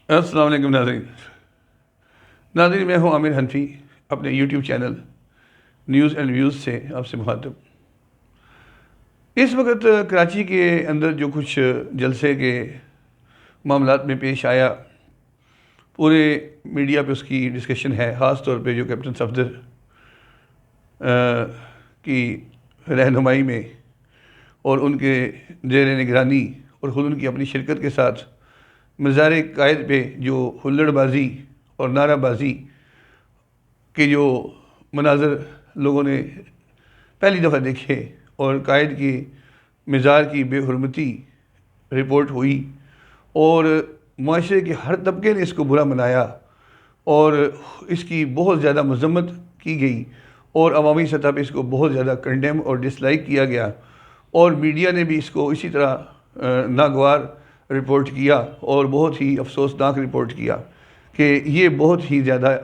السلام علیکم ناظرین، میں ہوں عامر حنفی، اپنے YouTube channel news and Views سے آپ سے مخاطب۔ اس وقت کراچی کے اندر جو کچھ جلسے کے معاملات میں پیش آیا، پورے میڈیا پہ اس کی ڈسکشن ہے، خاص طور پہ جو کیپٹن صفدر کی رہنمائی میں اور ان کے زیر نگرانی اور خود ان کی اپنی شرکت کے ساتھ مزار قائد پہ جو ہلڑ بازی اور نعرہ بازی کے جو مناظر لوگوں نے پہلی دفعہ دیکھے اور قائد کی مزار کی بے حرمتی رپورٹ ہوئی اور معاشرے کے ہر طبقے نے اس کو برا منایا اور اس کی بہت زیادہ مذمت کی گئی اور عوامی سطح پہ اس کو بہت زیادہ کنڈیم اور ڈس لائک کیا گیا، اور میڈیا نے بھی اس کو اسی طرح ناگوار رپورٹ کیا اور بہت ہی افسوسناک رپورٹ کیا کہ یہ بہت ہی زیادہ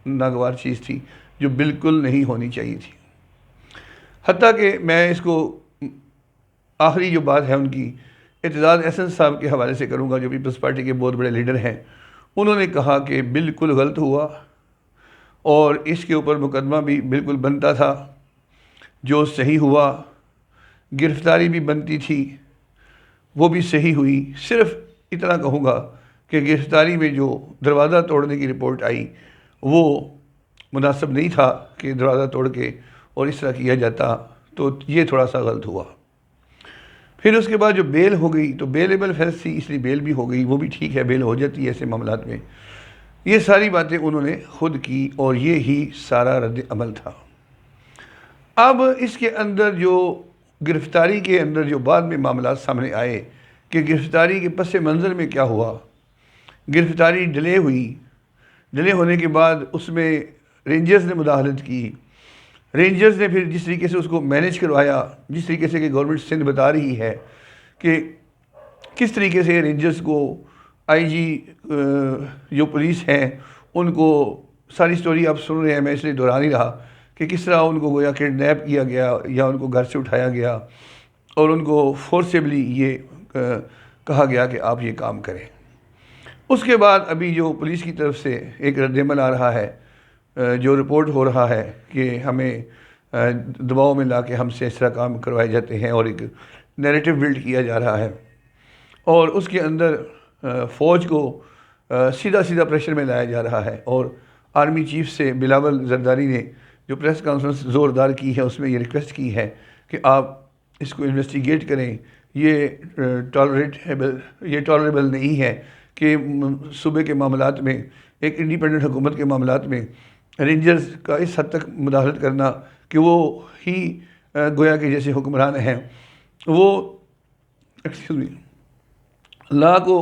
ناگوار چیز تھی جو بالکل نہیں ہونی چاہیے تھی۔ حتیٰ کہ میں اس کو آخری جو بات ہے ان کی اعتزاز احسن صاحب کے حوالے سے کروں گا، جو پیپلز پارٹی کے بہت بڑے لیڈر ہیں۔ انہوں نے کہا کہ بالکل غلط ہوا اور اس کے اوپر مقدمہ بھی بالکل بنتا تھا، جو صحیح ہوا، گرفتاری بھی بنتی تھی، وہ بھی صحیح ہوئی۔ صرف اتنا کہوں گا کہ گرفتاری میں جو دروازہ توڑنے کی رپورٹ آئی وہ مناسب نہیں تھا کہ دروازہ توڑ کے اور اس طرح کیا جاتا، تو یہ تھوڑا سا غلط ہوا۔ پھر اس کے بعد جو بیل ہو گئی تو بیلیبل فیس تھی، اس لیے بیل بھی ہو گئی، وہ بھی ٹھیک ہے، بیل ہو جاتی ہے ایسے معاملات میں۔ یہ ساری باتیں انہوں نے خود کی اور یہ ہی سارا رد عمل تھا۔ اب اس کے اندر جو گرفتاری کے اندر جو بعد میں معاملات سامنے آئے کہ گرفتاری کے پس منظر میں کیا ہوا، گرفتاری ڈیلے ہوئی، ڈیلے ہونے کے بعد اس میں رینجرز نے مداخلت کی۔ رینجرز نے پھر جس طریقے سے اس کو مینیج کروایا، جس طریقے سے کہ گورنمنٹ سندھ بتا رہی ہے کہ کس طریقے سے رینجرز کو آئی جی جو پولیس ہیں ان کو ساری سٹوری آپ سن رہے ہیں، میں اس لیے دہرا نہیں رہا کہ کس طرح ان کو گویا کڈنیپ کیا گیا یا ان کو گھر سے اٹھایا گیا اور ان کو فورسیبلی یہ کہا گیا کہ آپ یہ کام کریں۔ اس کے بعد ابھی جو پولیس کی طرف سے ایک رد عمل آ رہا ہے، جو رپورٹ ہو رہا ہے کہ ہمیں دباؤ میں لا کے ہم سے اس طرح کام کروائے جاتے ہیں اور ایک نیریٹو بلڈ کیا جا رہا ہے، اور اس کے اندر فوج کو سیدھا سیدھا پریشر میں لایا جا رہا ہے۔ اور آرمی چیف سے بلاول زرداری نے جو پریس کانفرنس زوردار کی ہے اس میں یہ ریکویسٹ کی ہے کہ آپ اس کو انویسٹیگیٹ کریں، یہ ٹالریبل نہیں ہے کہ صوبے کے معاملات میں، ایک انڈیپینڈنٹ حکومت کے معاملات میں رینجرز کا اس حد تک مداخلت کرنا کہ وہ ہی گویا کہ جیسے حکمران ہیں، وہ لا کو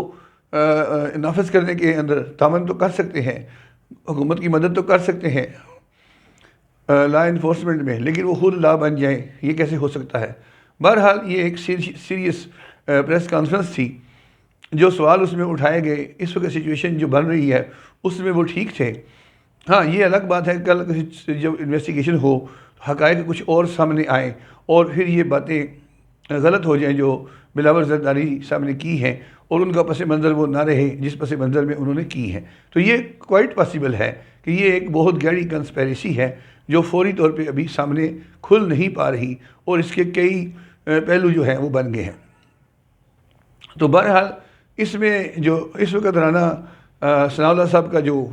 نافذ کرنے کے اندر تعاون تو کر سکتے ہیں، حکومت کی مدد تو کر سکتے ہیں لا انفورسمنٹ میں، لیکن وہ خود لا بن جائیں، یہ کیسے ہو سکتا ہے؟ بہرحال یہ ایک سیریس پریس کانفرنس تھی۔ جو سوال اس میں اٹھائے گئے، اس وقت سچویشن جو بن رہی ہے اس میں وہ ٹھیک تھے۔ ہاں یہ الگ بات ہے کل جب انویسٹیگیشن ہو، حقائق کچھ اور سامنے آئیں اور پھر یہ باتیں غلط ہو جائیں جو بلاول زرداری صاحب نے کی ہیں اور ان کا پس منظر وہ نہ رہے جس پس منظر میں انہوں نے کی ہے، تو یہ کوائٹ پاسبل ہے کہ یہ ایک بہت گہری کنسپیریسی ہے جو فوری طور پہ ابھی سامنے کھل نہیں پا رہی اور اس کے کئی پہلو جو ہیں وہ بن گئے ہیں۔ تو بہرحال اس میں جو اس وقت رانا ثناء اللہ صاحب کا جو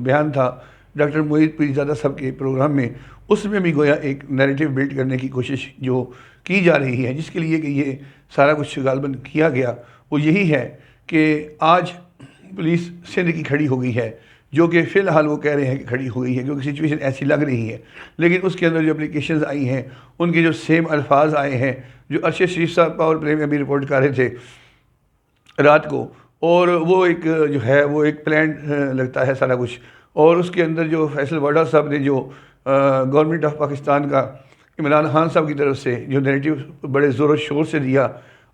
بیان تھا ڈاکٹر معید پیرزادہ صاحب کے پروگرام میں، اس میں بھی گویا ایک نیریٹو بلڈ کرنے کی کوشش جو کی جا رہی ہے، جس کے لیے کہ یہ سارا کچھ غالباً کیا گیا وہ یہی ہے کہ آج پولیس سندھ کی کھڑی ہو گئی ہے، جو کہ فی الحال وہ کہہ رہے ہیں کہ کھڑی ہو گئی ہے کیونکہ سچویشن ایسی لگ رہی ہے، لیکن اس کے اندر جو اپلیکیشنز آئی ہیں ان کے جو سیم الفاظ آئے ہیں، جو ارشد شریف صاحب پاور پلے میں ابھی رپورٹ کر رہے تھے رات کو، اور وہ ایک جو ہے وہ ایک پلان لگتا ہے سارا کچھ، اور اس کے اندر جو فیصل وڈا صاحب نے جو گورنمنٹ آف پاکستان کا عمران خان صاحب کی طرف سے جو نیریٹو بڑے زور و شور سے دیا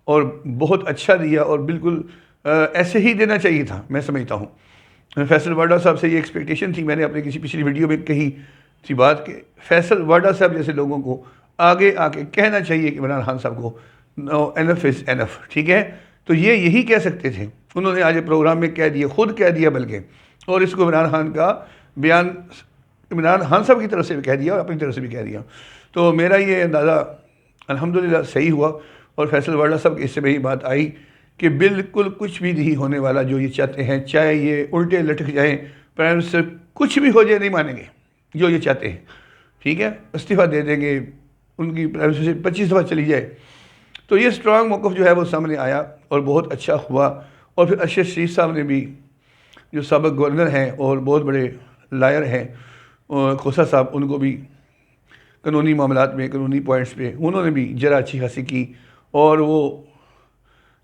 اور بہت اچھا دیا اور بالکل ایسے ہی دینا چاہیے تھا، میں سمجھتا ہوں۔ فیصل وڈا صاحب سے یہ ایکسپیکٹیشن تھی، میں نے اپنے کسی پچھلی ویڈیو میں کہی تھی بات کہ فیصل وڈا صاحب جیسے لوگوں کو آگے آ کے کہنا چاہیے کہ عمران خان صاحب کو نو انف از انف، ٹھیک ہے، تو یہ یہی کہہ سکتے تھے. انہوں نے آج پروگرام میں کہہ دیا، خود کہہ دیا بلکہ، اور اس کو عمران خان کا بیان عمران خان صاحب کی طرف سے بھی کہہ دیا اور اپنی طرف سے بھی کہہ دیا. تو میرا یہ اندازہ الحمدللہ صحیح ہوا، اور فیصل وارڈا صاحب کے اس سے میں یہ بات آئی کہ بالکل کچھ بھی نہیں ہونے والا جو یہ چاہتے ہیں، چاہے یہ الٹے لٹک جائیں، پرائم منسٹر کچھ بھی ہو جائے نہیں مانیں گے جو یہ چاہتے ہیں. ٹھیک ہے، استعفیٰ دے دیں گے، ان کی پرائم منسٹر سے 25 دفعہ چلی جائے. تو یہ اسٹرانگ موقف جو ہے وہ سامنے آیا اور بہت اچھا ہوا. اور پھر ارشد شریف صاحب نے بھی، جو سابق گورنر ہیں اور بہت بڑے لائر ہیں، کھوسہ صاحب، ان کو بھی قانونی معاملات میں، قانونی پوائنٹس پہ انہوں نے بھی ذرا اچھی خاصی کی، اور وہ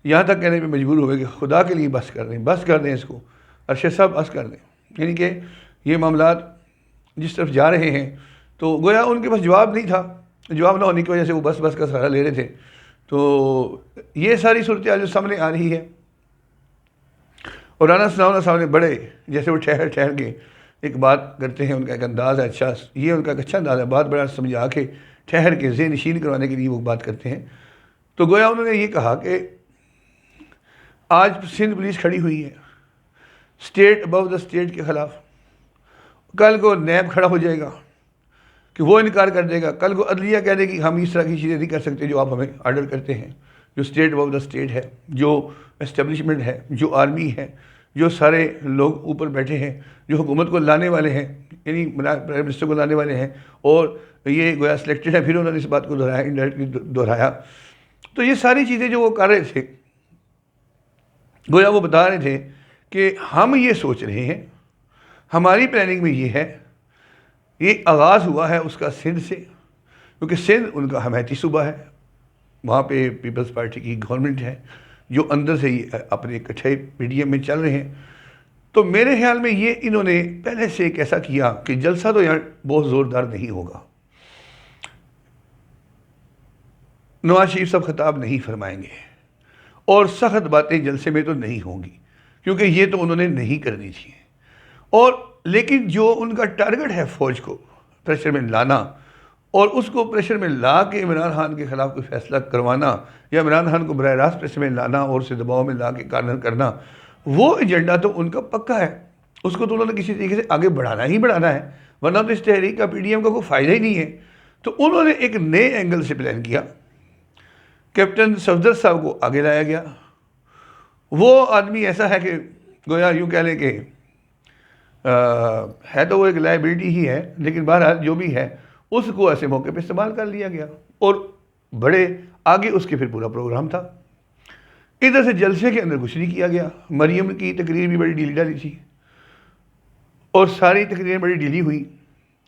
یہاں تک کہنے پہ مجبور ہوئے کہ خدا کے لیے بس کر دیں، بس کر دیں اس کو، ارشد صاحب بس کر دیں. یعنی کہ یہ معاملات جس طرف جا رہے ہیں، تو گویا ان کے پاس جواب نہیں تھا، جواب نہ ہونے کی وجہ سے وہ بس کا سہارا لے رہے تھے. تو یہ ساری صورتحال جو سامنے آ رہی ہے، اور رانا ثناءاللہ صاحب نے بڑے، جیسے وہ ٹھہر کے ایک بات کرتے ہیں، ان کا ایک انداز ہے اچھا، یہ ان کا ایک اچھا انداز ہے، بات بڑا سمجھا کے ٹھہر کے ذہن نشین کروانے کے لیے وہ بات کرتے ہیں. تو گویا انہوں نے یہ کہا کہ آج سندھ پولیس کھڑی ہوئی ہے اسٹیٹ ابو دا اسٹیٹ کے خلاف، کل کو نیب کھڑا ہو جائے گا کہ وہ انکار کر دے گا، کل کو عدلیہ کہہ دے گی ہم اس طرح کی چیزیں نہیں کر سکتے جو آپ ہمیں آرڈر کرتے ہیں. جو اسٹیٹ ابو دا اسٹیٹ ہے، جو اسٹیبلشمنٹ ہے، جو آرمی ہے، جو سارے لوگ اوپر بیٹھے ہیں، جو حکومت کو لانے والے ہیں، یعنی پرائم منسٹر کو لانے والے ہیں، اور یہ گویا سلیکٹڈ ہے. پھر انہوں نے اس بات کو دہرایا، انڈائریکٹلی دہرایا. تو یہ ساری چیزیں جو وہ کر رہے تھے، گویا وہ بتا رہے تھے کہ ہم یہ سوچ رہے ہیں، ہماری پلاننگ میں یہ ہے. یہ آغاز ہوا ہے اس کا سندھ سے، کیونکہ سندھ ان کا حمایتی صوبہ ہے، وہاں پہ پیپلز پارٹی کی گورنمنٹ ہے، جو اندر سے ہی اپنے اکٹھے پی ڈی ایم میں چل رہے ہیں. تو میرے خیال میں یہ انہوں نے پہلے سے ایک ایسا کیا کہ جلسہ تو یہاں بہت زوردار نہیں ہوگا، نواز شریف صاحب خطاب نہیں فرمائیں گے، اور سخت باتیں جلسے میں تو نہیں ہوں گی، کیونکہ یہ تو انہوں نے نہیں کرنی تھی. اور لیکن جو ان کا ٹارگٹ ہے فوج کو پریشر میں لانا، اور اس کو پریشر میں لا کے عمران خان کے خلاف کوئی فیصلہ کروانا، یا عمران خان کو براہ راست پریشر میں لانا اور اسے دباؤ میں لا کے کارنر کرنا، وہ ایجنڈا تو ان کا پکا ہے. اس کو تو انہوں نے کسی طریقے سے آگے بڑھانا ہی بڑھانا ہے، ورنہ تو اس تحریک کا پی ڈی ایم کا کوئی فائدہ ہی نہیں ہے. تو انہوں نے ایک نئے اینگل سے پلان کیا. کیپٹن صفدر صاحب کو آگے لایا گیا. وہ آدمی ایسا ہے کہ گویا یوں کہہ لیں کہ ہے تو وہ ایک لائبلٹی ہی ہے، لیکن بہرحال جو بھی ہے اس کو ایسے موقع پہ استعمال کر لیا گیا، اور بڑے آگے اس کے پھر پورا پروگرام تھا. ادھر سے جلسے کے اندر کچھ نہیں کیا گیا. مریم کی تقریر بھی بڑی ڈھیلی ڈالی تھی، اور ساری تقریریں بڑی ڈھیلی ہوئی،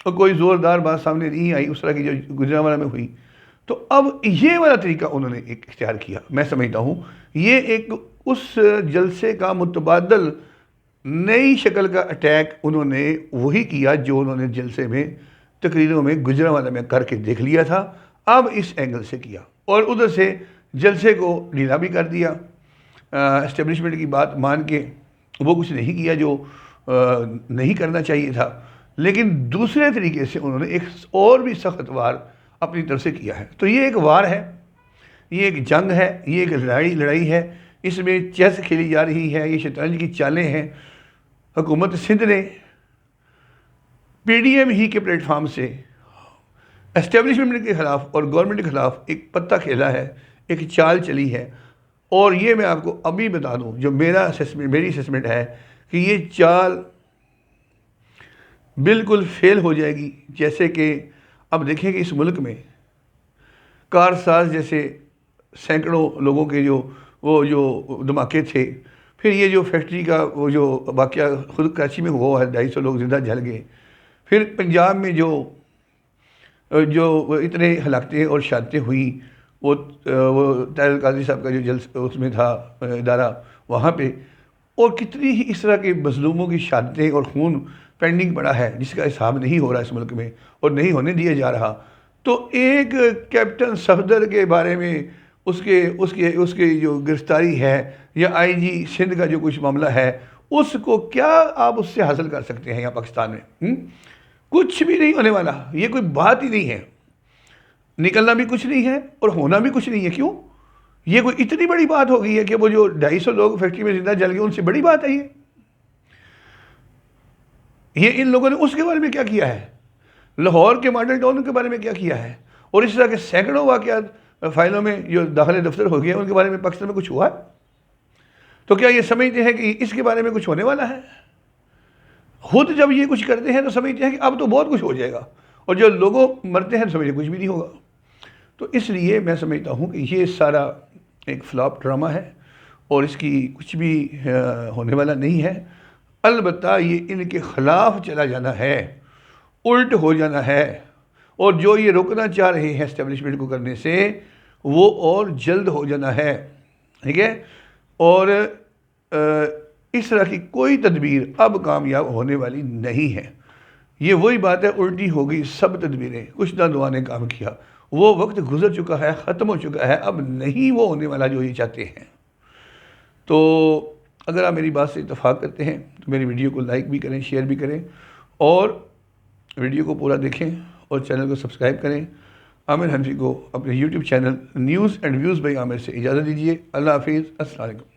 اور کوئی زوردار بات سامنے نہیں آئی اس طرح کی جو گجرانوالہ میں ہوئی. تو اب یہ والا طریقہ انہوں نے ایک اختیار کیا. میں سمجھتا ہوں یہ ایک اس جلسے کا متبادل نئی شکل کا اٹیک انہوں نے وہی کیا جو انہوں نے جلسے میں تقریروں میں گجرانوالہ میں کر کے دیکھ لیا تھا. اب اس اینگل سے کیا، اور ادھر سے جلسے کو ڈھیلا بھی کر دیا. اسٹیبلشمنٹ کی بات مان کے وہ کچھ نہیں کیا جو نہیں کرنا چاہیے تھا، لیکن دوسرے طریقے سے انہوں نے ایک اور بھی سخت وار اپنی طرف سے کیا ہے. تو یہ ایک وار ہے، یہ ایک جنگ ہے، یہ ایک لڑائی ہے. اس میں چیس کھیلی جا رہی ہے، یہ شطرنج کی چالیں ہیں. حکومت سندھ نے پی ڈی ایم ہی کے پلیٹ فارم سے اسٹیبلشمنٹ کے خلاف اور گورنمنٹ کے خلاف ایک پتہ کھیلا ہے، ایک چال چلی ہے. اور یہ میں آپ کو ابھی بتا دوں، جو میری اسسمنٹ ہے کہ یہ چال بالکل فیل ہو جائے گی. جیسے کہ اب دیکھیں کہ اس ملک میں کارساز جیسے سینکڑوں لوگوں کے وہ جو دھماکے تھے، پھر یہ جو فیکٹری کا وہ جو واقعہ خود کراچی میں ہوا ہے، 250 لوگ زندہ جل گئے، پھر پنجاب میں جو اتنے ہلاکتیں اور شہادتیں ہوئیں، وہ طاہر القادری صاحب کا جو جلسہ اس میں تھا ادارہ وہاں پہ، اور کتنی ہی اس طرح کے مظلوموں کی شہادتیں اور خون پینڈنگ پڑا ہے جس کا حساب نہیں ہو رہا اس ملک میں اور نہیں ہونے دیا جا رہا. تو ایک کیپٹن صفدر کے بارے میں اس کے جو گرفتاری ہے، یا آئی جی سندھ کا جو کچھ معاملہ ہے، اس کو کیا آپ اس سے حاصل کر سکتے ہیں یہاں پاکستان میں؟ کچھ بھی نہیں ہونے والا. یہ کوئی بات ہی نہیں ہے. نکلنا بھی کچھ نہیں ہے اور ہونا بھی کچھ نہیں ہے. کیوں؟ یہ کوئی اتنی بڑی بات ہو گئی ہے کہ وہ جو 250 لوگ فیکٹری میں زندہ جل گئے ان سے بڑی بات ہے یہ ان لوگوں نے اس کے بارے میں کیا کیا ہے، لاہور کے ماڈل ٹاؤن کے بارے میں کیا کیا ہے، اور اس طرح کے سینکڑوں واقعات فائلوں میں جو داخل دفتر ہو گئے ان کے بارے میں پاکستان میں کچھ ہوا ہے؟ تو کیا یہ سمجھتے ہیں کہ اس کے بارے میں کچھ ہونے والا ہے؟ خود جب یہ کچھ کرتے ہیں تو سمجھتے ہیں کہ اب تو بہت کچھ ہو جائے گا، اور جو لوگوں مرتے ہیں تو سمجھتے کچھ بھی نہیں ہوگا۔ تو اس لیے میں سمجھتا ہوں کہ یہ سارا ایک فلاپ ڈرامہ ہے اور اس کی کچھ بھی ہونے والا نہیں ہے۔ البتہ یہ ان کے خلاف چلا جانا ہے، الٹ ہو جانا ہے، اور جو یہ روکنا چاہ رہے ہیں اسٹیبلشمنٹ کو کرنے سے وہ اور جلد ہو جانا ہے، ٹھیک ہے؟ اور اس طرح کی کوئی تدبیر اب کامیاب ہونے والی نہیں ہے۔ یہ وہی بات ہے، الٹی ہو گئی سب تدبیریں، کچھ نہ دعا نے کام کیا، وہ وقت گزر چکا ہے، ختم ہو چکا ہے، اب نہیں وہ ہونے والا جو یہ چاہتے ہیں۔ تو اگر آپ میری بات سے اتفاق کرتے ہیں تو میری ویڈیو کو لائک بھی کریں، شیئر بھی کریں، اور ویڈیو کو پورا دیکھیں اور چینل کو سبسکرائب کریں۔ عامر حنفی کو اپنے YouTube channel news and views by Aamir سے اجازت دیجیے۔ اللہ حافظ، السلام علیکم۔